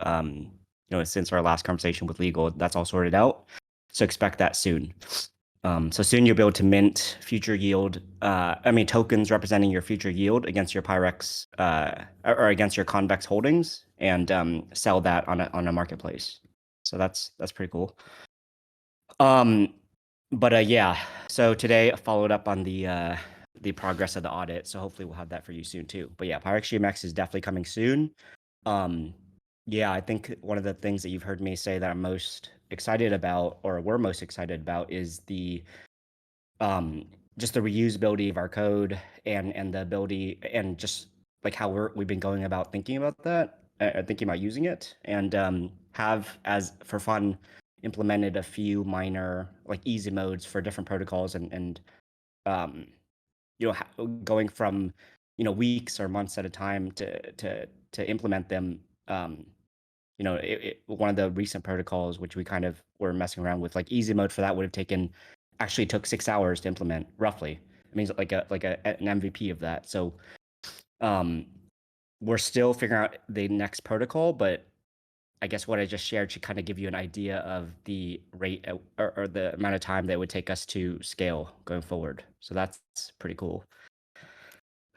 [SPEAKER 6] since our last conversation with legal, that's all sorted out. So expect that soon. So soon you'll be able to mint future yield, tokens representing your future yield against your Pyrex or against your convex holdings, and sell that on a marketplace. So that's pretty cool. But yeah, so today I followed up on the progress of the audit, so hopefully we'll have that for you soon too. But yeah, Pyrex GMX is definitely coming soon. Yeah, I think one of the things that you've heard me say that I'm most excited about, or we're most excited about, is the just the reusability of our code, and the ability, and just like how we've been going about thinking about that, thinking about using it, and have, as for fun, implemented a few minor like easy modes for different protocols, and going from weeks or months at a time to implement them. One of the recent protocols which we kind of were messing around with, like easy mode for that, would have actually took 6 hours to implement, roughly. It means like an MVP of that. So we're still figuring out the next protocol, but I guess what I just shared should kind of give you an idea of the rate or the amount of time that it would take us to scale going forward. So that's pretty cool.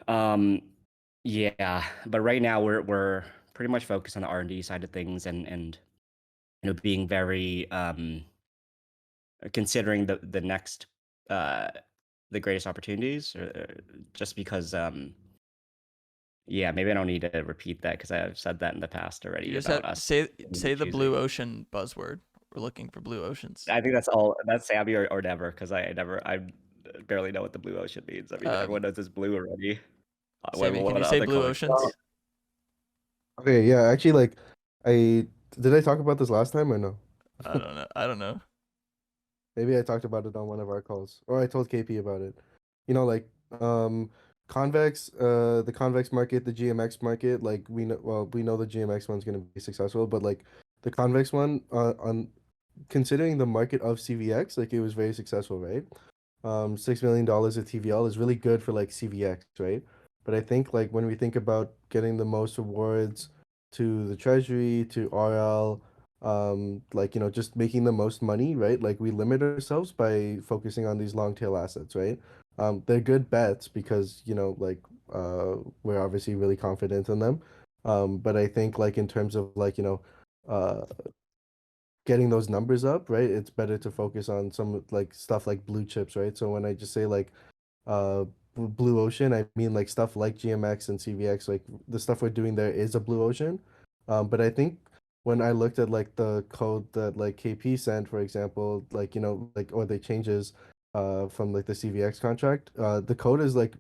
[SPEAKER 6] Yeah, but right now we're pretty much focused on the R&D side of things, and being very considering the next the greatest opportunities, just because yeah, maybe I don't need to repeat that because I've said that in the past already.
[SPEAKER 1] you just
[SPEAKER 6] about
[SPEAKER 1] have
[SPEAKER 6] us
[SPEAKER 1] say the
[SPEAKER 6] choosing.
[SPEAKER 1] blue ocean buzzword. We're looking for blue oceans.
[SPEAKER 6] I think that's all. That's Sammy or never, because barely know what the blue ocean means. I mean,
[SPEAKER 1] Um,
[SPEAKER 6] everyone knows it's blue already.
[SPEAKER 1] Sammy, can
[SPEAKER 6] What
[SPEAKER 1] you say
[SPEAKER 6] other
[SPEAKER 1] blue
[SPEAKER 6] colors?
[SPEAKER 1] oceans?
[SPEAKER 4] Okay, yeah, actually, like, I did I talk about this last time or no?
[SPEAKER 1] I don't know. I don't know.
[SPEAKER 4] Maybe I talked about it on one of our calls, or I told KP about it. You know, like, convex, the convex market, the GMX market, like we know the GMX one's gonna be successful, but like the convex one, on considering the market of CVX, like it was very successful, right? $6 million of TVL is really good for like CVX, right? But I think like when we think about getting the most rewards to the treasury, to RL, like just making the most money, right? Like we limit ourselves by focusing on these long tail assets, right? They're good bets because like we're obviously really confident in them. But I think like in terms of like uh getting those numbers up, right? It's better to focus on some like stuff like blue chips, right? So when I just say like blue ocean, I mean like stuff like GMX and CVX, like the stuff we're doing there is a blue ocean. But I think when I looked at like the code that like KP sent, for example, like like or the changes from like the CVX contract, the code is like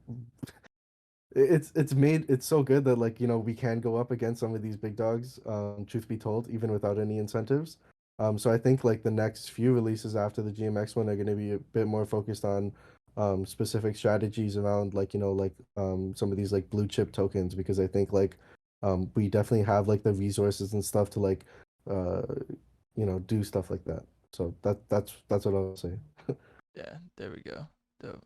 [SPEAKER 4] it's so good that like we can go up against some of these big dogs, truth be told, even without any incentives. So I think like the next few releases after the GMX one are going to be a bit more focused on specific strategies around like like some of these like blue chip tokens, because I think like we definitely have like the resources and stuff to like uh do stuff like that. So that's what I'll say.
[SPEAKER 1] Yeah, there we go. Dope.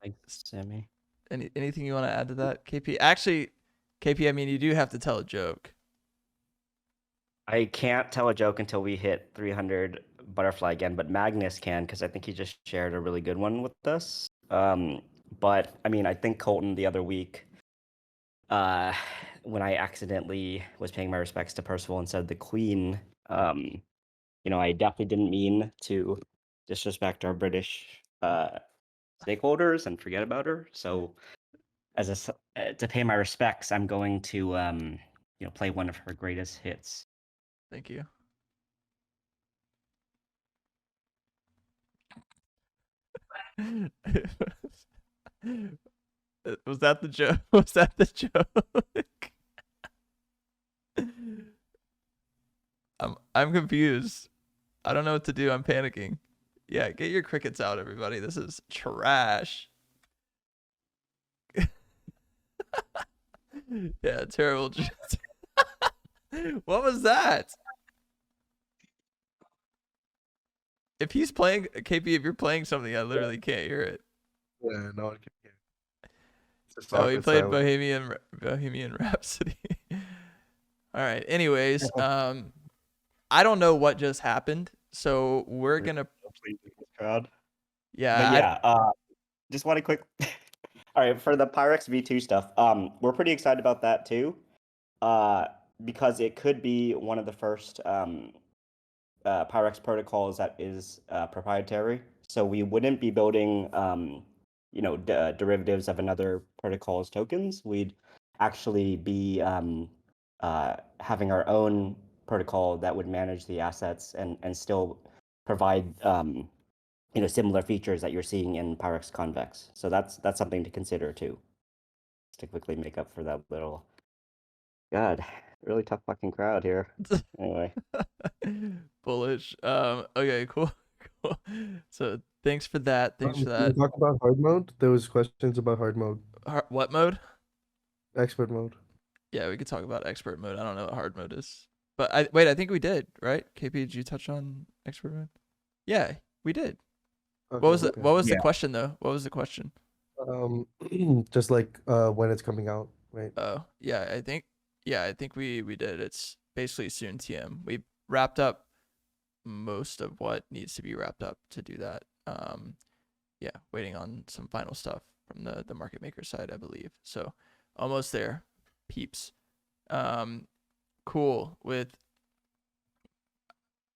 [SPEAKER 6] Thanks, Sammy.
[SPEAKER 1] Anything you want to add to that, KP? Actually, KP, I mean, you do have to tell a joke.
[SPEAKER 6] I can't tell a joke until we hit 300 butterfly again, but Magnus can because I think he just shared a really good one with us. But I mean, I think Colton the other week, when I accidentally was paying my respects to Percival and said the Queen, I definitely didn't mean to disrespect our British stakeholders and forget about her. So, to pay my respects, I'm going to play one of her greatest hits.
[SPEAKER 1] Thank you. Was that the joke? Was that the joke? I'm confused. I don't know what to do. I'm panicking. Yeah, get your crickets out, everybody. This is trash. Yeah, terrible. What was that? If he's playing KP, if you're playing something, I literally can't hear it.
[SPEAKER 4] Yeah, no one can hear.
[SPEAKER 1] Oh, he played Bohemian Rhapsody. All right. Anyways, I don't know what just happened, so we're gonna.
[SPEAKER 6] Crowd.
[SPEAKER 1] Yeah.
[SPEAKER 6] But yeah, just want to quick. All right, for the Pyrex V2 stuff, we're pretty excited about that too, because it could be one of the first Pyrex protocols that is proprietary. So we wouldn't be building, derivatives of another protocol's tokens. We'd actually be having our own protocol that would manage the assets and still provide similar features that you're seeing in Pyrex Convex. So that's something to consider too. Just to quickly make up for that little. God, really tough fucking crowd here. Anyway.
[SPEAKER 1] Bullish. Okay, cool. Cool. So thanks for that. Thanks for
[SPEAKER 4] Can
[SPEAKER 1] that.
[SPEAKER 4] we talk about hard mode? There was questions about hard mode,
[SPEAKER 1] What mode?
[SPEAKER 4] expert mode.
[SPEAKER 1] Yeah, we could talk about expert mode. I don't know what hard mode is. But I think we did, right? KP, did you touch on expert mode? Yeah, we did.
[SPEAKER 4] Okay,
[SPEAKER 1] What was the
[SPEAKER 4] okay.
[SPEAKER 1] what was the
[SPEAKER 6] Yeah.
[SPEAKER 1] question though? What was the question?
[SPEAKER 4] Just like when it's coming out, right?
[SPEAKER 1] Oh, yeah, I think we did. It's basically soon TM. We wrapped up most of what needs to be wrapped up to do that. Yeah, waiting on some final stuff from the market maker side, I believe. So almost there, peeps. Cool.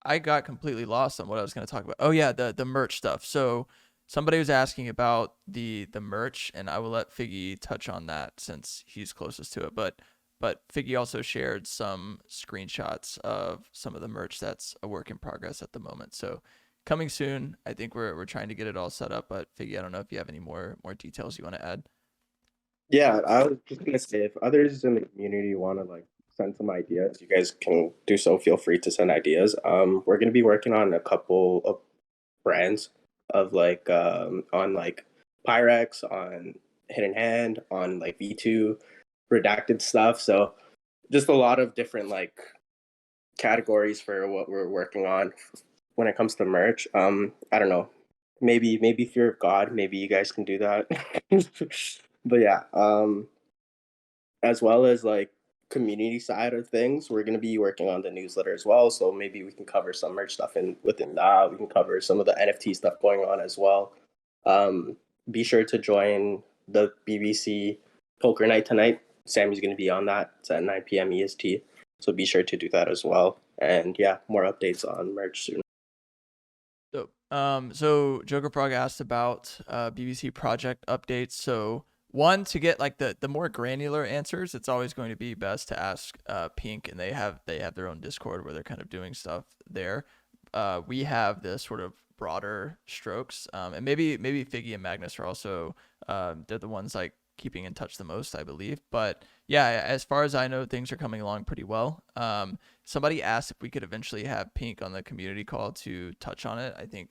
[SPEAKER 1] I got completely lost on what I was going to talk about. Oh yeah, the merch stuff. So somebody was asking about the merch, and I will let Figgy touch on that since he's closest to it. But Figgy also shared some screenshots of some of the merch that's a work in progress at the moment. So coming soon. I think we're trying to get it all set up, but Figgy, I don't know if you have any more details you want to add.
[SPEAKER 2] Yeah, I was just gonna say, if others in the community want to like send some ideas, you guys can do so. Feel free to send ideas. We're gonna be working on a couple of brands of like on like Pyrex, on Hand, on like V2, redacted stuff. So just a lot of different like categories for what we're working on when it comes to merch. I don't know. Maybe Fear of God, maybe you guys can do that. But yeah, as well as like community side of things, we're going to be working on the newsletter as well, so maybe we can cover some merch stuff in within that. We can cover some of the NFT stuff going on as well. Be sure to join the BBC poker night tonight. Sammy's going to be on that. It's at 9 p.m. EST, so be sure to do that as well. And yeah, more updates on merch soon.
[SPEAKER 1] So Joker Frog asked about BBC project updates. So one, to get like the more granular answers, it's always going to be best to ask Pink, and they have their own Discord where they're kind of doing stuff there. We have the sort of broader strokes, and maybe Figgy and Magnus are also they're the ones like keeping in touch the most, I believe. But yeah, as far as I know, things are coming along pretty well. Somebody asked if we could eventually have Pink on the community call to touch on it. I think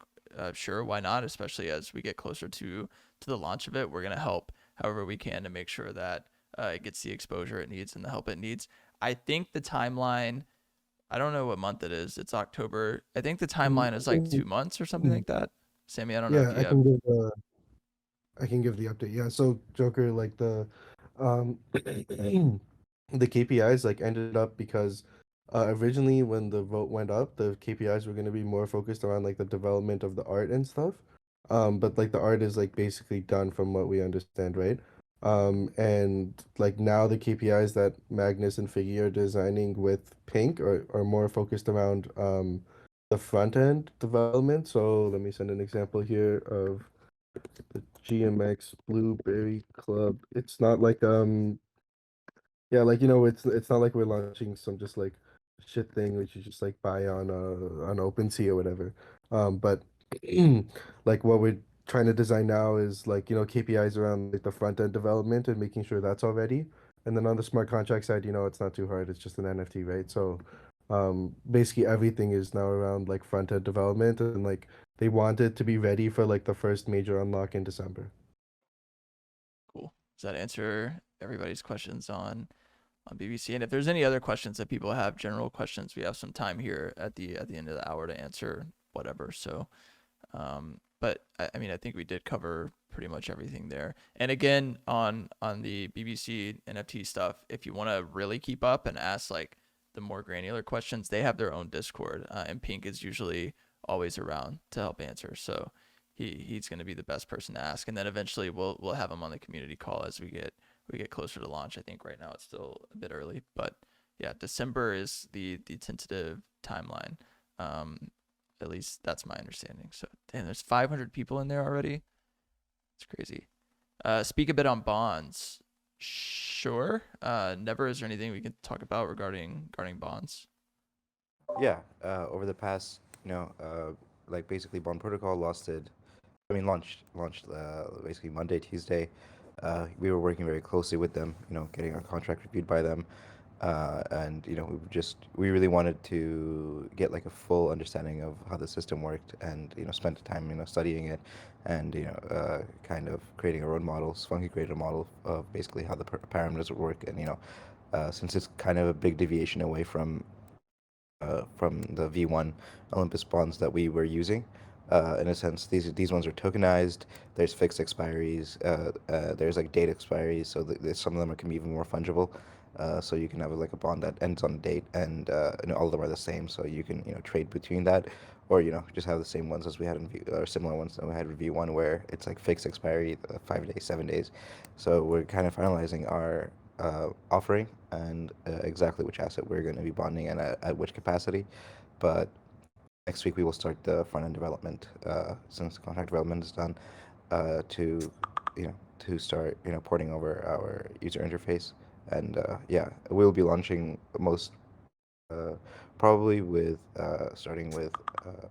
[SPEAKER 1] sure, why not? Especially as we get closer to the launch of it, we're gonna help however we can to make sure that it gets the exposure it needs and the help it needs. I think the timeline, I don't know what month it is. It's October. I think the timeline is like 2 months or something like that. Sammy, I don't know
[SPEAKER 4] Yeah,
[SPEAKER 1] if you have.
[SPEAKER 4] I can give the update. Yeah, so Joker, like the the KPIs like ended up because originally when the vote went up, the KPIs were going to be more focused around like the development of the art and stuff. But like the art is like basically done from what we understand, right? And like now the KPIs that Magnus and Figgy are designing with Pink are more focused around the front end development. So let me send an example here of the GMX Blueberry Club. It's not like yeah, like it's not like we're launching some just like shit thing which you just like buy on OpenSea or whatever. But like what we're trying to design now is like KPIs around like the front end development and making sure that's all ready. And then on the smart contract side, it's not too hard. It's just an NFT, right? So basically everything is now around like front end development, and like they want it to be ready for like the first major unlock in December.
[SPEAKER 1] Cool. Does that answer everybody's questions on BBC? And if there's any other questions that people have, general questions, we have some time here at the end of the hour to answer whatever. So, but I mean, I think we did cover pretty much everything there. And again, on the BBC NFT stuff, if you want to really keep up and ask like the more granular questions, they have their own Discord, and Pink is usually always around to help answer. So he's going to be the best person to ask. And then eventually we'll have him on the community call as we get closer to launch. I think right now it's still a bit early, but yeah, December is the tentative timeline. At least that's my understanding. So damn, there's 500 people in there already. It's crazy. Speak a bit on bonds. Sure. Never, is there anything we can talk about regarding bonds?
[SPEAKER 3] Yeah, over the past, like basically Bond Protocol launched basically Monday, Tuesday. We were working very closely with them, getting our contract reviewed by them, and we really wanted to get like a full understanding of how the system worked, and spent the time studying it, and kind of creating our own models. Funky created a model of basically how the parameters would work, and since it's kind of a big deviation away from the V1 Olympus bonds that we were using. In a sense, these ones are tokenized. There's fixed expiries. There's like date expiries, so some of them can be even more fungible. So you can have like a bond that ends on a date, and all of them are the same. So you can trade between that, or just have the same ones as we had in or similar ones that we had in V1, where it's like fixed expiry, 5 days, 7 days. So we're kind of finalizing our offering and exactly which asset we're going to be bonding and at which capacity. But next week we will start the front end development, since the contract development is done, to start porting over our user interface. And yeah, we'll be launching most probably with starting with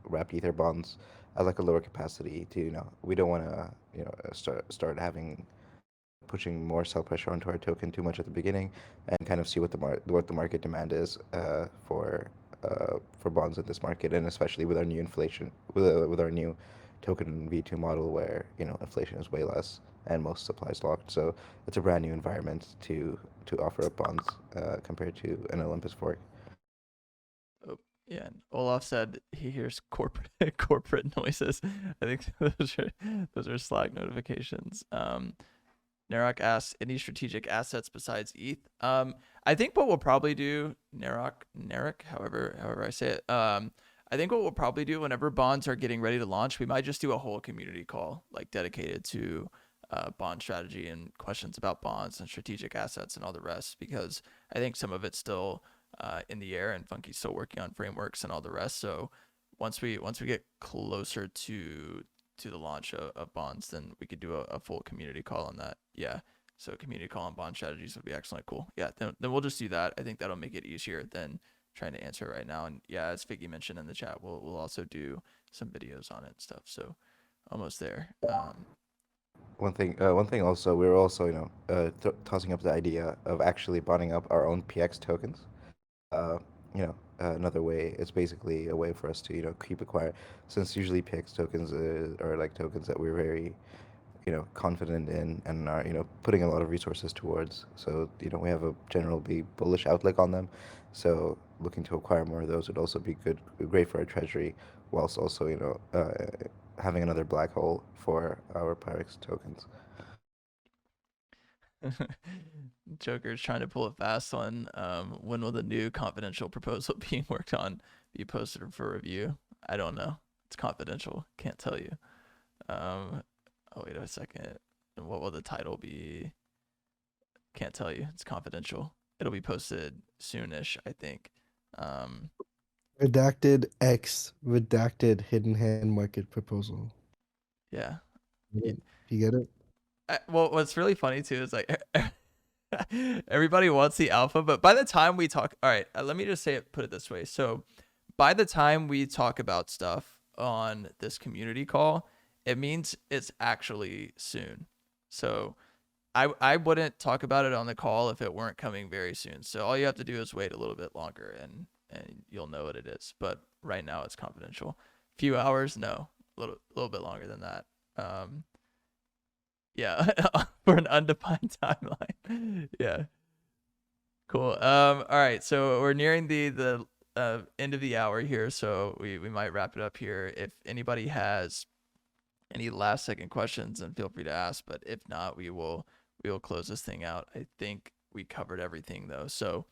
[SPEAKER 3] wrapped ether bonds at like a lower capacity to we don't want to start having pushing more sell pressure onto our token too much at the beginning, and kind of see what the market demand is for bonds in this market, and especially with our new inflation with our new token V2 model where inflation is way less and most supply is locked. So it's a brand new environment to offer up bonds compared to an Olympus fork.
[SPEAKER 1] Oh, yeah, and Olaf said he hears corporate corporate noises. I think those are Slack notifications. Narok asks, any strategic assets besides ETH? I think what we'll probably do, Narok, however I say it, I think what we'll probably do whenever bonds are getting ready to launch, we might just do a whole community call, like dedicated to bond strategy and questions about bonds and strategic assets and all the rest, because I think some of it's still in the air and Funky's still working on frameworks and all the rest. So once we get closer to the launch of bonds, then we could do a full community call on that. Yeah. So community call on bond strategies would be excellent. Cool. Yeah. Then we'll just do that. I think that'll make it easier than trying to answer right now. And yeah, as Figgy mentioned in the chat, we'll also do some videos on it and stuff. So almost there.
[SPEAKER 3] One thing also, we were also tossing up the idea of actually bonding up our own PX tokens. Another way, it's basically a way for us to keep acquire, since usually PX tokens are like tokens that we're very confident in and are putting a lot of resources towards. So we have a generally bullish outlook on them. So looking to acquire more of those would also be great for our treasury, whilst also having another black hole for our Pyrex tokens.
[SPEAKER 1] Joker's trying to pull a fast one. When will the new confidential proposal being worked on be posted for review? I don't know. It's confidential. Can't tell you. Oh, wait a second. What will the title be? Can't tell you. It's confidential. It'll be posted soonish, I think.
[SPEAKER 4] Redacted redacted hidden hand market proposal.
[SPEAKER 1] Yeah.
[SPEAKER 4] You get it?
[SPEAKER 1] Well, what's really funny too is like everybody wants the alpha, but by the time we talk, all right, let me just put it this way. So by the time we talk about stuff on this community call, it means it's actually soon. So I wouldn't talk about it on the call if it weren't coming very soon. So all you have to do is wait a little bit longer and you'll know what it is. But right now it's confidential. Few hours, no, a little bit longer than that. Yeah, for an undefined timeline. Yeah. Cool. All right. So we're nearing the end of the hour here, so we might wrap it up here. If anybody has any last second questions, then feel free to ask. But if not, we will close this thing out. I think we covered everything though. So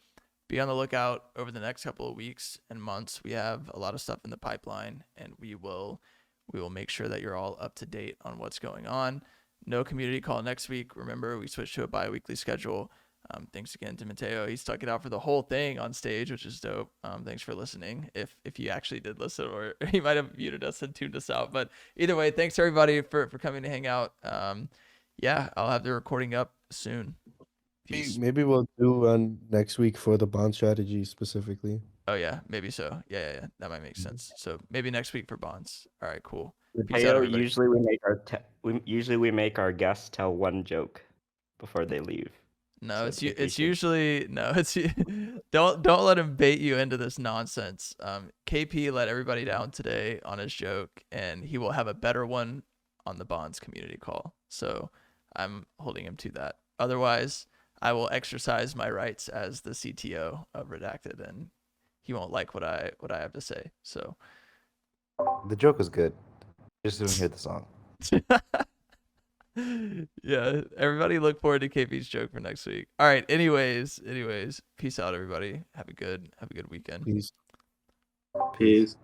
[SPEAKER 1] be on the lookout over the next couple of weeks and months. We have a lot of stuff in the pipeline, and we will make sure that you're all up to date on what's going on. No community call next week. Remember, we switched to a bi-weekly schedule. Thanks again to Mateo. He stuck it out for the whole thing on stage, which is dope. Thanks for listening. If you actually did listen, or he might have muted us and tuned us out. But either way, thanks everybody for coming to hang out. Yeah, I'll have the recording up soon. Peace.
[SPEAKER 4] Maybe we'll do next week for the bond strategy specifically.
[SPEAKER 1] Oh yeah, maybe so. Yeah. That might make sense. So maybe next week for bonds. All right, cool.
[SPEAKER 6] Usually we make our guests tell one joke before they leave.
[SPEAKER 1] No, so it's usually don't let him bait you into this nonsense. KP let everybody down today on his joke, and he will have a better one on the bonds community call. So I'm holding him to that. Otherwise, I will exercise my rights as the CTO of Redacted, and he won't like what I have to say. So
[SPEAKER 3] the joke was good. Just didn't hear the song.
[SPEAKER 1] Yeah, everybody look forward to KP's joke for next week. All right, anyways, peace out everybody. Have a good weekend.
[SPEAKER 4] Peace.
[SPEAKER 7] Peace.